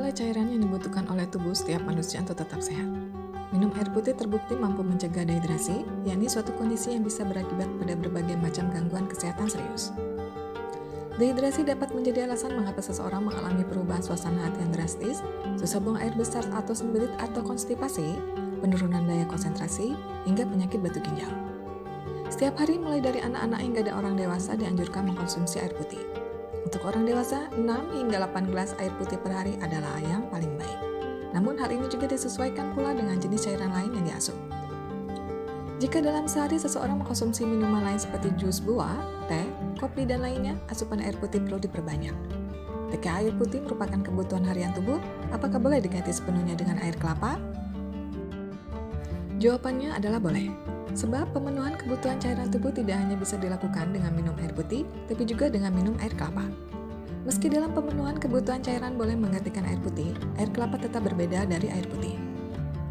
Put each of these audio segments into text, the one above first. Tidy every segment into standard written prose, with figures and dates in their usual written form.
adalah cairan yang dibutuhkan oleh tubuh setiap manusia untuk tetap sehat. Minum air putih terbukti mampu mencegah dehidrasi, yakni suatu kondisi yang bisa berakibat pada berbagai macam gangguan kesehatan serius. Dehidrasi dapat menjadi alasan mengapa seseorang mengalami perubahan suasana hati yang drastis, susah buang air besar atau sembelit atau konstipasi, penurunan daya konsentrasi, hingga penyakit batu ginjal. Setiap hari mulai dari anak-anak hingga ada orang dewasa dianjurkan mengkonsumsi air putih. Untuk orang dewasa, 6 hingga 8 gelas air putih per hari adalah yang paling baik. Namun hal ini juga disesuaikan pula dengan jenis cairan lain yang diasup. Jika dalam sehari seseorang mengkonsumsi minuman lain seperti jus buah, teh, kopi, dan lainnya, asupan air putih perlu diperbanyak. Jika air putih merupakan kebutuhan harian tubuh, apakah boleh diganti sepenuhnya dengan air kelapa? Jawabannya adalah boleh. Sebab pemenuhan kebutuhan cairan tubuh tidak hanya bisa dilakukan dengan minum air putih, tapi juga dengan minum air kelapa. Meski dalam pemenuhan kebutuhan cairan boleh menggantikan air putih, air kelapa tetap berbeda dari air putih.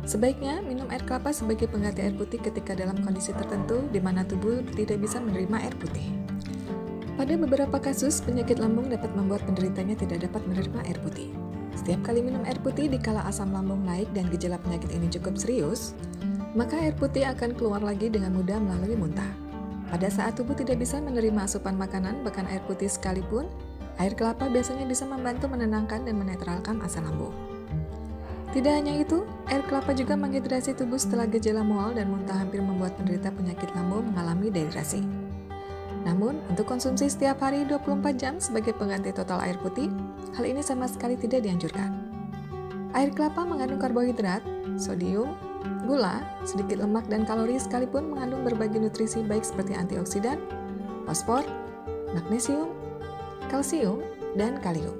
Sebaiknya minum air kelapa sebagai pengganti air putih ketika dalam kondisi tertentu di mana tubuh tidak bisa menerima air putih. Pada beberapa kasus, penyakit lambung dapat membuat penderitanya tidak dapat menerima air putih. Setiap kali minum air putih dikala asam lambung naik dan gejala penyakit ini cukup serius, maka air putih akan keluar lagi dengan mudah melalui muntah. Pada saat tubuh tidak bisa menerima asupan makanan, bahkan air putih sekalipun, air kelapa biasanya bisa membantu menenangkan dan menetralkan asam lambung. Tidak hanya itu, air kelapa juga menghidrasi tubuh setelah gejala mual dan muntah hampir membuat penderita penyakit lambung mengalami dehidrasi. Namun, untuk konsumsi setiap hari 24 jam sebagai pengganti total air putih, hal ini sama sekali tidak dianjurkan. Air kelapa mengandung karbohidrat, sodium, gula, sedikit lemak dan kalori sekalipun mengandung berbagai nutrisi baik seperti antioksidan, fosfor, magnesium, kalsium, dan kalium.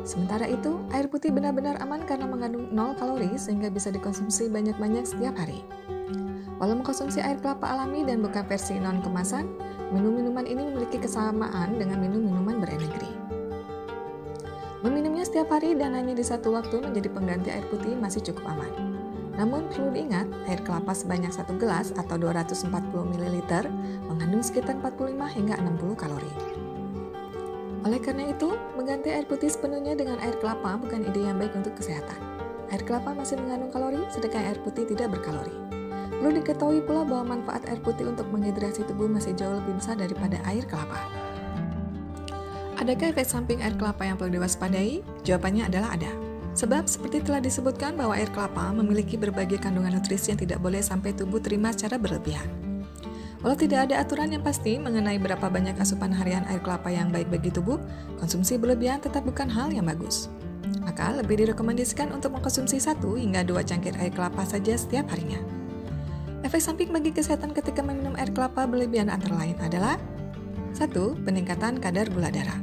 Sementara itu, air putih benar-benar aman karena mengandung 0 kalori sehingga bisa dikonsumsi banyak-banyak setiap hari. Walau mengkonsumsi air kelapa alami dan bukan versi non-kemasan, minuman ini memiliki kesamaan dengan minum minuman berenergi. Meminumnya setiap hari dan hanya di satu waktu menjadi pengganti air putih masih cukup aman. Namun perlu diingat, air kelapa sebanyak 1 gelas atau 240 ml mengandung sekitar 45 hingga 60 kalori. Oleh karena itu, mengganti air putih sepenuhnya dengan air kelapa bukan ide yang baik untuk kesehatan. Air kelapa masih mengandung kalori, sedangkan air putih tidak berkalori. Perlu diketahui pula bahwa manfaat air putih untuk menghidrasi tubuh masih jauh lebih besar daripada air kelapa. Adakah efek samping air kelapa yang perlu diwaspadai? Jawabannya adalah ada. Sebab seperti telah disebutkan bahwa air kelapa memiliki berbagai kandungan nutrisi yang tidak boleh sampai tubuh terima secara berlebihan. Walau tidak ada aturan yang pasti mengenai berapa banyak asupan harian air kelapa yang baik bagi tubuh, konsumsi berlebihan tetap bukan hal yang bagus. Maka lebih direkomendasikan untuk mengkonsumsi 1 hingga 2 cangkir air kelapa saja setiap harinya. Efek samping bagi kesehatan ketika meminum air kelapa berlebihan antara lain adalah 1. Peningkatan kadar gula darah.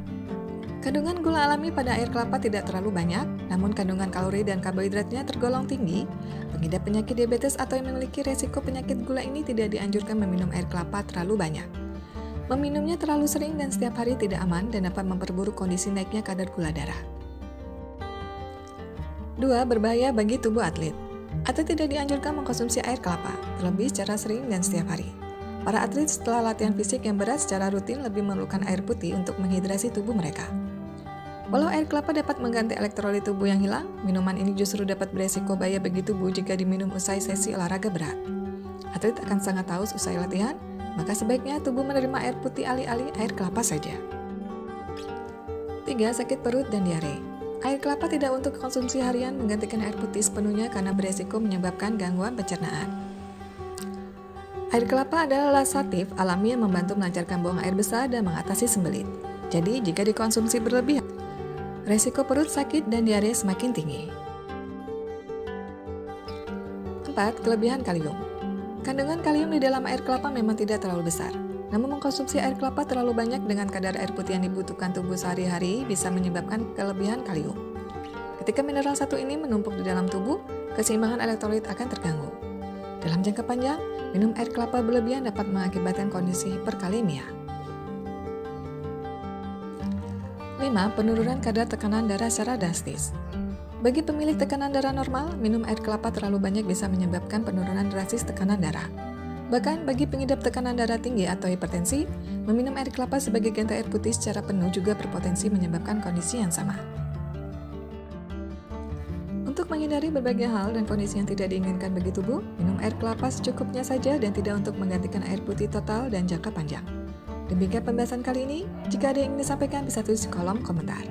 Kandungan gula alami pada air kelapa tidak terlalu banyak, namun kandungan kalori dan karbohidratnya tergolong tinggi. Pengidap penyakit diabetes atau yang memiliki resiko penyakit gula ini tidak dianjurkan meminum air kelapa terlalu banyak. Meminumnya terlalu sering dan setiap hari tidak aman dan dapat memperburuk kondisi naiknya kadar gula darah. 2. Berbahaya bagi tubuh atlet. Atlet tidak dianjurkan mengkonsumsi air kelapa, terlebih secara sering dan setiap hari. Para atlet setelah latihan fisik yang berat secara rutin lebih memerlukan air putih untuk menghidrasi tubuh mereka. Walau air kelapa dapat mengganti elektrolit tubuh yang hilang, minuman ini justru dapat beresiko bahaya bagi tubuh jika diminum usai sesi olahraga berat. Atlet akan sangat haus usai latihan, maka sebaiknya tubuh menerima air putih alih-alih air kelapa saja. 3. Sakit perut dan diare. Air kelapa tidak untuk konsumsi harian menggantikan air putih sepenuhnya karena beresiko menyebabkan gangguan pencernaan. Air kelapa adalah lasatif alami yang membantu melancarkan buang air besar dan mengatasi sembelit. Jadi, jika dikonsumsi berlebihan, resiko perut sakit dan diare semakin tinggi. 4. Kelebihan kalium. Kandungan kalium di dalam air kelapa memang tidak terlalu besar. Namun mengkonsumsi air kelapa terlalu banyak dengan kadar air putih yang dibutuhkan tubuh sehari-hari bisa menyebabkan kelebihan kalium. Ketika mineral satu ini menumpuk di dalam tubuh, keseimbangan elektrolit akan terganggu. Dalam jangka panjang, minum air kelapa berlebihan dapat mengakibatkan kondisi hiperkalemia. 5. Penurunan kadar tekanan darah secara drastis. Bagi pemilik tekanan darah normal, minum air kelapa terlalu banyak bisa menyebabkan penurunan drastis tekanan darah. Bahkan bagi pengidap tekanan darah tinggi atau hipertensi, meminum air kelapa sebagai ganti air putih secara penuh juga berpotensi menyebabkan kondisi yang sama. Untuk menghindari berbagai hal dan kondisi yang tidak diinginkan bagi tubuh, minum air kelapa secukupnya saja dan tidak untuk menggantikan air putih total dan jangka panjang. Demikian pembahasan kali ini. Jika ada yang ingin disampaikan, bisa tulis di kolom komentar.